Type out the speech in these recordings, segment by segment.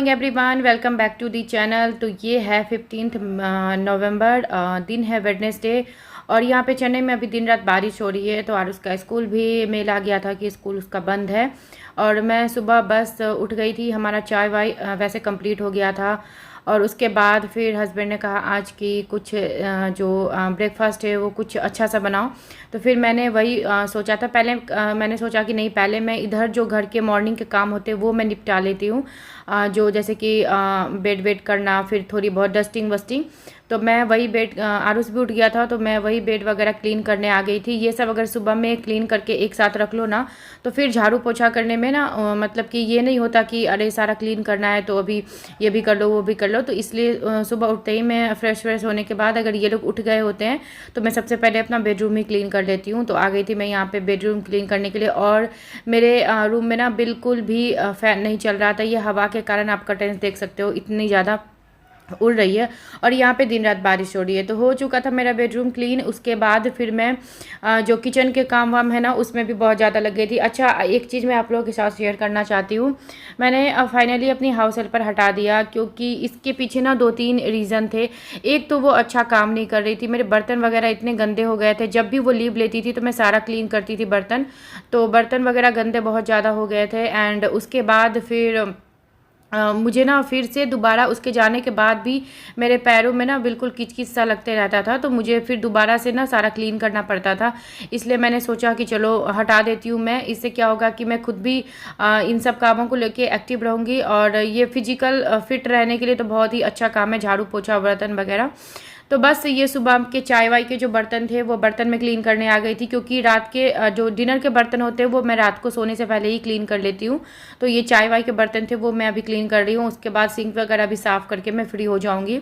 Morning everyone, welcome back to the channel. तो ये है 15 नवंबर, दिन है वेडनेसडे। और यहाँ पे चेन्नई में अभी दिन रात बारिश हो रही है। तो और उसका स्कूल भी मेल आ गया था कि स्कूल उसका बंद है। और मैं सुबह बस उठ गई थी, हमारा चाय वाय वैसे कंप्लीट हो गया था। और उसके बाद फिर हस्बैंड ने कहा आज की कुछ जो ब्रेकफास्ट है वो कुछ अच्छा सा बनाओ। तो फिर मैंने वही सोचा था। पहले मैंने सोचा कि नहीं, पहले मैं इधर जो घर के मॉर्निंग के काम होते हैं वो मैं निपटा लेती हूँ। जो जैसे कि बेड वेड करना, फिर थोड़ी बहुत डस्टिंग वस्टिंग। तो मैं वही बेड, आरुष भी उठ गया था तो मैं वही बेड वगैरह क्लीन करने आ गई थी। ये सब अगर सुबह में क्लीन करके एक साथ रख लो ना, तो फिर झाड़ू पोछा करने में ना मतलब कि ये नहीं होता कि अरे सारा क्लीन करना है तो अभी ये भी कर लो वो भी कर लो। तो इसलिए सुबह उठते ही मैं फ्रेश होने के बाद अगर ये लोग उठ गए होते हैं तो मैं सबसे पहले अपना बेडरूम ही क्लीन कर लेती हूँ। तो आ गई थी मैं यहाँ पे बेडरूम क्लीन करने के लिए। और मेरे रूम में ना बिल्कुल भी फ़ैन नहीं चल रहा था। ये हवा के कारण आप कर्टेन्स देख सकते हो, इतनी ज़्यादा उड़ रही है। और यहाँ पे दिन रात बारिश हो रही है। तो हो चुका था मेरा बेडरूम क्लीन। उसके बाद फिर मैं जो किचन के काम वाम है ना उसमें भी बहुत ज़्यादा लग गई थी। अच्छा, एक चीज़ मैं आप लोगों के साथ शेयर करना चाहती हूँ। मैंने फाइनली अपनी हाउस हेल्पर हटा दिया, क्योंकि इसके पीछे ना 2-3 रीज़न थे। एक तो वो अच्छा काम नहीं कर रही थी, मेरे बर्तन वगैरह इतने गंदे हो गए थे। जब भी वो लीव लेती थी तो मैं सारा क्लीन करती थी बर्तन, तो बर्तन वगैरह गंदे बहुत ज़्यादा हो गए थे। एंड उसके बाद फिर मुझे ना फिर से दोबारा उसके जाने के बाद भी मेरे पैरों में ना बिल्कुल किच-किच सा लगते रहता था। तो मुझे फिर दोबारा से ना सारा क्लीन करना पड़ता था। इसलिए मैंने सोचा कि चलो हटा देती हूँ मैं। इससे क्या होगा कि मैं खुद भी इन सब कामों को लेके एक्टिव रहूँगी। और ये फिजिकल फिट रहने के लिए तो बहुत ही अच्छा काम है झाड़ू पोछा बर्तन वगैरह। तो बस ये सुबह के चाय वाय के जो बर्तन थे वो बर्तन में क्लीन करने आ गई थी, क्योंकि रात के जो डिनर के बर्तन होते हैं वो मैं रात को सोने से पहले ही क्लीन कर लेती हूँ। तो ये चाय वाय के बर्तन थे वो मैं अभी क्लीन कर रही हूँ। उसके बाद सिंक वगैरह भी साफ़ करके मैं फ्री हो जाऊँगी।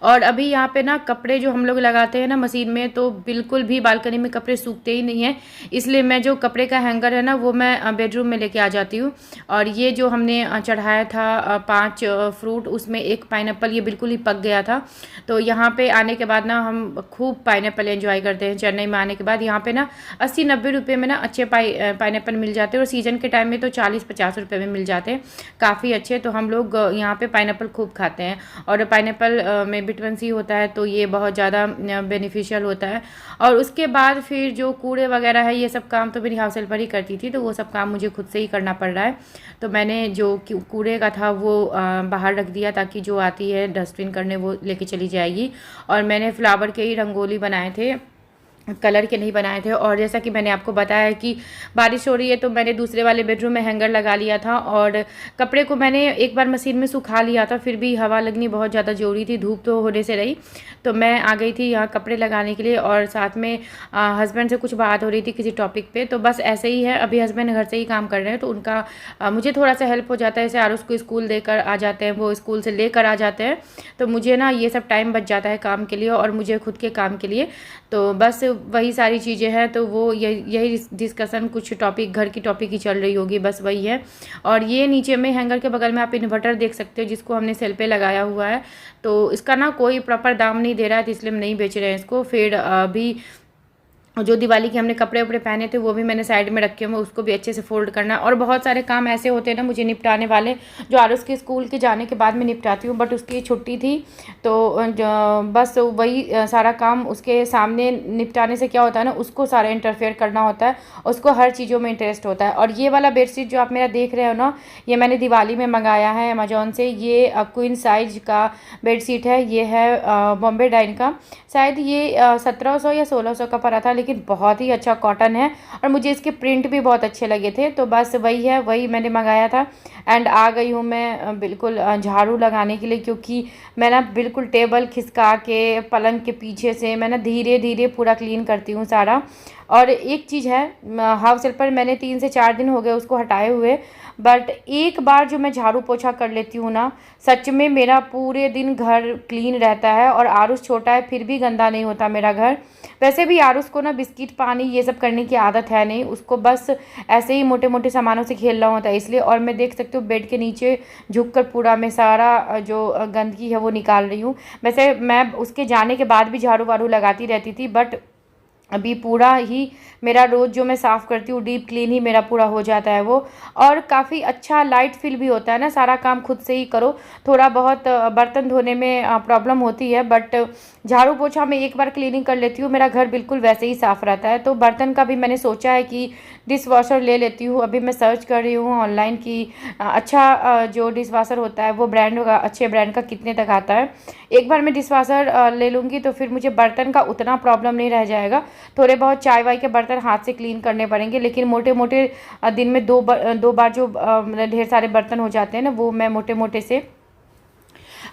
और अभी यहाँ पे ना कपड़े जो हम लोग लगाते हैं ना मशीन में, तो बिल्कुल भी बालकनी में कपड़े सूखते ही नहीं हैं। इसलिए मैं जो कपड़े का हैंगर है ना वो मैं बेडरूम में लेके आ जाती हूँ। और ये जो हमने चढ़ाया था 5 फ्रूट, उसमें एक पाइनएप्पल ये बिल्कुल ही पक गया था। तो यहाँ पे आने के बाद ना हम खूब पाइनएप्पल एंजॉय करते हैं। चेन्नई में आने के बाद यहाँ पे ना 80-90 रुपये में ना अच्छे पाइनएप्पल मिल जाते हैं। और सीजन के टाइम में तो 40-50 रुपये में मिल जाते हैं, काफ़ी अच्छे। तो हम लोग यहाँ पे पाइनएप्पल खूब खाते हैं। और पाइनएप्पल में विटामिन सी होता है तो ये बहुत ज़्यादा बेनिफिशियल होता है। और उसके बाद फिर जो कूड़े वगैरह है ये सब काम तो मेरी हाउस हेल्पर ही करती थी, तो वो सब काम मुझे खुद से ही करना पड़ रहा है। तो मैंने जो कूड़े का था वो बाहर रख दिया, ताकि जो आती है डस्टबिन करने वो लेके चली जाएगी। और मैंने फ्लावर के ही रंगोली बनाए थे, कलर के नहीं बनाए थे। और जैसा कि मैंने आपको बताया कि बारिश हो रही है तो मैंने दूसरे वाले बेडरूम में हैंगर लगा लिया था। और कपड़े को मैंने एक बार मशीन में सुखा लिया था, फिर भी हवा लगनी बहुत ज़्यादा ज़रूरी थी, धूप तो होने से रही। तो मैं आ गई थी यहाँ कपड़े लगाने के लिए। और साथ में हस्बैंड से कुछ बात हो रही थी किसी टॉपिक पे। तो बस ऐसे ही है, अभी हस्बैंड घर से ही काम कर रहे हैं तो उनका मुझे थोड़ा सा हेल्प हो जाता है। जैसे आरुष को स्कूल देकर आ जाते हैं, वो स्कूल से लेकर आ जाते हैं, तो मुझे ना ये सब टाइम बच जाता है काम के लिए और मुझे खुद के काम के लिए। तो बस वही सारी चीज़ें हैं। तो वो यही डिस्कशन, कुछ टॉपिक घर की टॉपिक ही चल रही होगी, बस वही है। और ये नीचे में हैंगर के बगल में आप इन्वर्टर देख सकते हो, जिसको हमने सेल पे लगाया हुआ है। तो इसका ना कोई प्रॉपर दाम नहीं दे रहा है, तो इसलिए हम नहीं बेच रहे हैं इसको। फिर अभी जो दिवाली के हमने कपड़े वपड़े पहने थे वो भी मैंने साइड में रखे हुए, उसको भी अच्छे से फोल्ड करना। और बहुत सारे काम ऐसे होते हैं ना मुझे निपटाने वाले, जो आरुष के स्कूल के जाने के बाद मैं निपटाती हूँ। बट उसकी छुट्टी थी तो बस वही सारा काम उसके सामने निपटाने से क्या होता है ना, उसको सारा इंटरफेयर करना होता है, उसको हर चीज़ों में इंटरेस्ट होता है। और ये वाला बेडशीट जो आप मेरा देख रहे हो ना, ये मैंने दिवाली में मंगाया है अमेजोन से। ये क्वीन साइज का बेडशीट है, ये है बॉम्बे डाइन का। शायद ये 1700 या 1600 का पड़ा था, लेकिन बहुत ही अच्छा कॉटन है। और मुझे इसके प्रिंट भी बहुत अच्छे लगे थे, तो बस वही है, वही मैंने मंगाया था। एंड आ गई हूँ मैं बिल्कुल झाड़ू लगाने के लिए, क्योंकि मैं ना बिल्कुल टेबल खिसका के पलंग के पीछे से मैं ना धीरे धीरे पूरा क्लीन करती हूँ सारा। और एक चीज़ है, हाउस हेल्पर मैंने 3 से 4 दिन हो गए उसको हटाए हुए, बट एक बार जो मैं झाड़ू पोछा कर लेती हूँ ना, सच में मेरा पूरे दिन घर क्लीन रहता है। और आरुष छोटा है फिर भी गंदा नहीं होता मेरा घर। वैसे भी आरुष को ना बिस्किट पानी ये सब करने की आदत है नहीं, उसको बस ऐसे ही मोटे मोटे सामानों से खेलना होता है, इसलिए। और मैं देख सकती हूँ बेड के नीचे झुक कर पूरा मैं सारा जो गंदगी है वो निकाल रही हूँ। वैसे मैं उसके जाने के बाद भी झाड़ू वाड़ू लगाती रहती थी, बट अभी पूरा ही मेरा रोज़ जो मैं साफ़ करती हूँ डीप क्लीन ही मेरा पूरा हो जाता है वो। और काफ़ी अच्छा लाइट फील भी होता है ना, सारा काम खुद से ही करो। थोड़ा बहुत बर्तन धोने में प्रॉब्लम होती है, बट झाड़ू पोछा मैं एक बार क्लीनिंग कर लेती हूँ, मेरा घर बिल्कुल वैसे ही साफ़ रहता है। तो बर्तन का भी मैंने सोचा है कि डिश वॉशर ले लेती हूँ। अभी मैं सर्च कर रही हूँ ऑनलाइन कि अच्छा जो डिश वॉशर होता है वो ब्रांड का, अच्छे ब्रांड का कितने तक आता है। एक बार मैं डिश वॉशर ले लूँगी तो फिर मुझे बर्तन का उतना प्रॉब्लम नहीं रह जाएगा। थोड़े बहुत चाय वाय के बर्तन हाथ से क्लीन करने पड़ेंगे, लेकिन मोटे मोटे दिन में दो बार जो मतलब ढेर सारे बर्तन हो जाते हैं ना, वो मैं मोटे मोटे से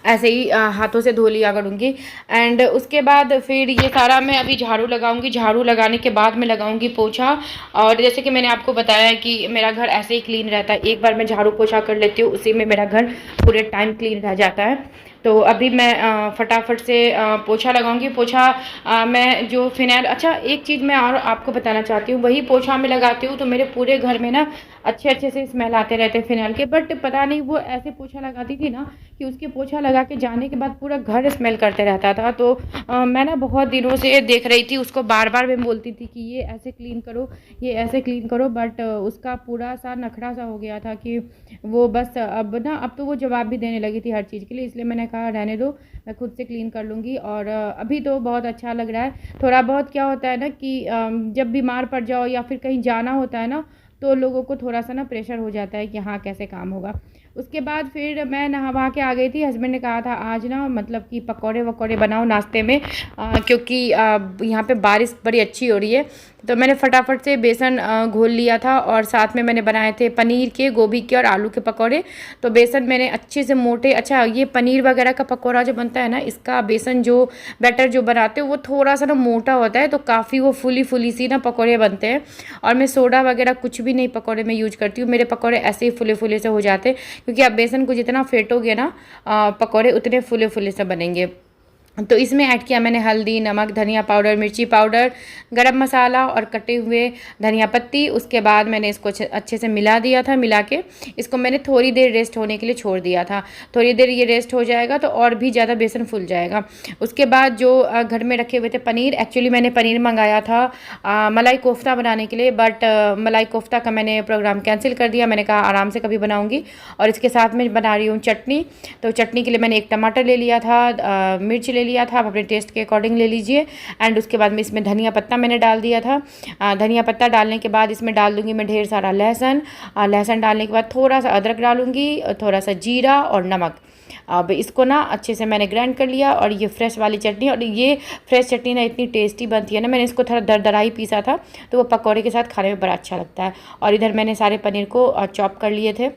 ऐसे ही हाथों से धो लिया करूँगी। एंड उसके बाद फिर ये सारा मैं अभी झाड़ू लगाऊंगी। झाड़ू लगाने के बाद मैं लगाऊंगी पोछा। और जैसे कि मैंने आपको बताया है कि मेरा घर ऐसे ही क्लीन रहता है, एक बार मैं झाड़ू पोछा कर लेती हूँ, उसी में मेरा घर पूरे टाइम क्लीन रह जाता है। तो अभी मैं फटाफट से पोछा लगाऊंगी। पोछा मैं जो फिनाइल, अच्छा एक चीज़ मैं और आपको बताना चाहती हूँ, वही पोछा मैं लगाती हूँ तो मेरे पूरे घर में ना अच्छे अच्छे से स्मेल आते रहते हैं फिनाइल के। बट पता नहीं वो ऐसे पोछा लगाती थी ना कि उसके पोछा लगा के जाने के बाद पूरा घर स्मेल करते रहता था। तो मैं ना बहुत दिनों से देख रही थी उसको, बार बार मैं बोलती थी कि ये ऐसे क्लीन करो, ये ऐसे क्लीन करो, बट उसका पूरा सा नखरा सा हो गया था कि वो बस अब तो वो जवाब भी देने लगी थी हर चीज़ के लिए। इसलिए मैंने कहा रहने दो, मैं खुद से क्लीन कर लूँगी। और अभी तो बहुत अच्छा लग रहा है। थोड़ा बहुत क्या होता है ना कि जब बीमार पड़ जाओ या फिर कहीं जाना होता है ना, तो लोगों को थोड़ा सा ना प्रेशर हो जाता है कि हाँ कैसे काम होगा। उसके बाद फिर मैं नहा वहा के आ गई थी। हस्बैंड ने कहा था आज ना मतलब कि पकौड़े वकौड़े बनाओ नाश्ते में, क्योंकि यहाँ पे बारिश बड़ी अच्छी हो रही है। तो मैंने फटाफट से बेसन घोल लिया था और साथ में मैंने बनाए थे पनीर के, गोभी के और आलू के पकौड़े। तो बेसन मैंने अच्छे से मोटे, अच्छा ये पनीर वगैरह का पकौड़ा जो बनता है ना, इसका बेसन जो बैटर जो बनाते हो वो थोड़ा सा ना मोटा होता है, तो काफ़ी वो फुली फुली सी ना पकौड़े बनते हैं। और मैं सोडा वगैरह कुछ भी नहीं पकौड़े में यूज करती हूँ, मेरे पकौड़े ऐसे ही फुले फुले से हो जाते हैं, क्योंकि आप बेसन को जितना फेंटोगे ना पकौड़े उतने फुले फुले से बनेंगे। तो इसमें ऐड किया मैंने हल्दी, नमक, धनिया पाउडर, मिर्ची पाउडर, गरम मसाला और कटे हुए धनिया पत्ती। उसके बाद मैंने इसको अच्छे से मिला दिया था। मिला के इसको मैंने थोड़ी देर रेस्ट होने के लिए छोड़ दिया था। थोड़ी देर ये रेस्ट हो जाएगा तो और भी ज़्यादा बेसन फूल जाएगा। उसके बाद जो घर में रखे हुए थे पनीर, एक्चुअली मैंने पनीर मंगाया था मलाई कोफ्ता बनाने के लिए, बट मलाई कोफ्ता का मैंने प्रोग्राम कैंसिल कर दिया। मैंने कहा आराम से कभी बनाऊँगी। और इसके साथ में बना रही हूँ चटनी। तो चटनी के लिए मैंने एक टमाटर ले लिया था, मिर्च ले लिया था, आप अपने टेस्ट के अकॉर्डिंग ले लीजिए। एंड उसके बाद में इसमें धनिया पत्ता मैंने डाल दिया था। धनिया पत्ता डालने के बाद इसमें डाल दूंगी मैं ढेर सारा लहसुन। लहसुन डालने के बाद थोड़ा सा अदरक डालूंगी, थोड़ा सा जीरा और नमक। अब इसको ना अच्छे से मैंने ग्राइंड कर लिया। और ये फ्रेश वाली चटनी, और ये फ्रेश चटनी ना इतनी टेस्टी बनती है ना, मैंने इसको थोड़ा दरदरा ही पीसा था तो वो पकौड़े के साथ खाने में बड़ा अच्छा लगता है। और इधर मैंने सारे पनीर को चॉप कर लिए थे।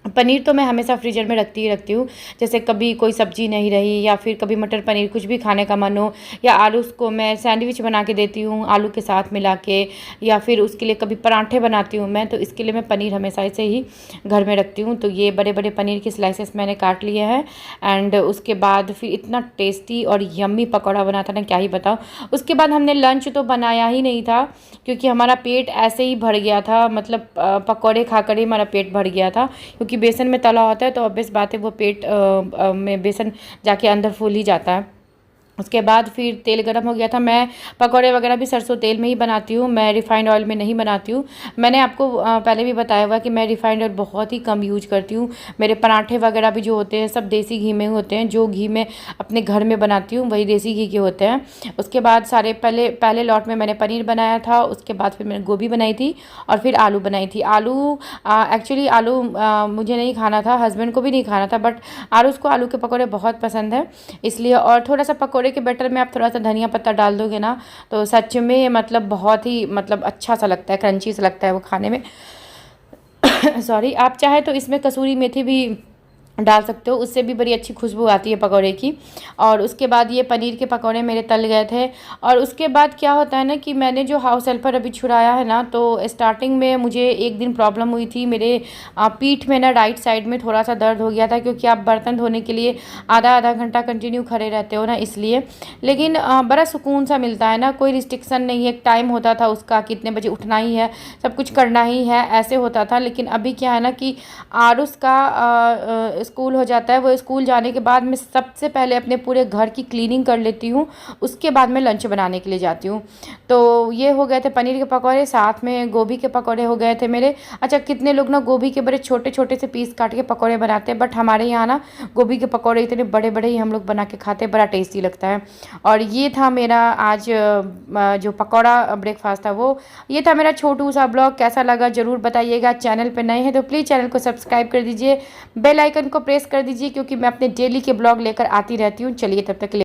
पनीर तो मैं हमेशा फ्रीजर में रखती ही रखती हूँ। जैसे कभी कोई सब्ज़ी नहीं रही या फिर कभी मटर पनीर कुछ भी खाने का मन हो, या आलू को मैं सैंडविच बना के देती हूँ आलू के साथ मिला के, या फिर उसके लिए कभी पराठे बनाती हूँ मैं, तो इसके लिए मैं पनीर हमेशा ऐसे ही घर में रखती हूँ। तो ये बड़े बड़े पनीर के स्लाइसेस मैंने काट लिए हैं। एंड उसके बाद फिर इतना टेस्टी और यम्मी पकौड़ा बना था ना, क्या ही बताऊँ। उसके बाद हमने लंच तो बनाया ही नहीं था, क्योंकि हमारा पेट ऐसे ही भर गया था, मतलब पकौड़े खा कर ही हमारा पेट भर गया था। क्योंकि बेसन में तला होता है तो ऑब्वियस बात है वो पेट में बेसन जाके अंदर फूल ही जाता है। उसके बाद फिर तेल गरम हो गया था। मैं पकौड़े वगैरह भी सरसों तेल में ही बनाती हूँ, मैं रिफ़ाइंड ऑयल में नहीं बनाती हूँ। मैंने आपको पहले भी बताया हुआ कि मैं रिफ़ाइंड ऑयल बहुत ही कम यूज करती हूँ। मेरे पराठे वगैरह भी जो होते हैं सब देसी घी में होते हैं। जो घी मैं अपने घर में बनाती हूँ वही देसी घी के होते हैं। उसके बाद सारे पहले लॉट में मैंने पनीर बनाया था। उसके बाद फिर मैंने गोभी बनाई थी और फिर आलू बनाई थी। आलू एक्चुअली आलू मुझे नहीं खाना था, हस्बैंड को भी नहीं खाना था, बट आलू के पकौड़े बहुत पसंद है इसलिए। और थोड़ा सा पकौड़े के बैटर में आप थोड़ा सा धनिया पत्ता डाल दोगे ना, तो सच में मतलब बहुत ही मतलब अच्छा सा लगता है, क्रंची सा लगता है वो खाने में। सॉरी, आप चाहे तो इसमें कसूरी मेथी भी डाल सकते हो, उससे भी बड़ी अच्छी खुशबू आती है पकौड़े की। और उसके बाद ये पनीर के पकौड़े मेरे तल गए थे। और उसके बाद क्या होता है ना कि मैंने जो हाउस हेल्पर अभी छुड़ाया है ना, तो स्टार्टिंग में मुझे एक दिन प्रॉब्लम हुई थी। मेरे पीठ में ना राइट साइड में थोड़ा सा दर्द हो गया था, क्योंकि आप बर्तन धोने के लिए आधा आधा घंटा कंटिन्यू खड़े रहते हो ना, इसलिए। लेकिन बड़ा सुकून सा मिलता है ना, कोई रिस्ट्रिक्शन नहीं है। एक टाइम होता था उसका, कितने बजे उठना ही है, सब कुछ करना ही है, ऐसे होता था। लेकिन अभी क्या है ना कि आरुष का स्कूल हो जाता है, वो स्कूल जाने के बाद मैं सबसे पहले अपने पूरे घर की क्लीनिंग कर लेती हूँ, उसके बाद मैं लंच बनाने के लिए जाती हूँ। तो ये हो गए थे पनीर के पकौड़े, साथ में गोभी के पकौड़े हो गए थे मेरे। अच्छा, कितने लोग ना गोभी के बड़े छोटे छोटे से पीस काट के पकौड़े बनाते हैं, बट हमारे यहाँ ना गोभी के पकौड़े इतने बड़े बड़े ही हम लोग बना के खाते हैं, बड़ा टेस्टी लगता है। और ये था मेरा आज जो पकौड़ा ब्रेकफास्ट था वो। ये था मेरा छोटू सा ब्लॉग, कैसा लगा ज़रूर बताइएगा। चैनल पर नए हैं तो प्लीज़ चैनल को सब्सक्राइब कर दीजिए, बेल आइकन को प्रेस कर दीजिए, क्योंकि मैं अपने डेली के ब्लॉग लेकर आती रहती हूँ। चलिए तब तक के लिए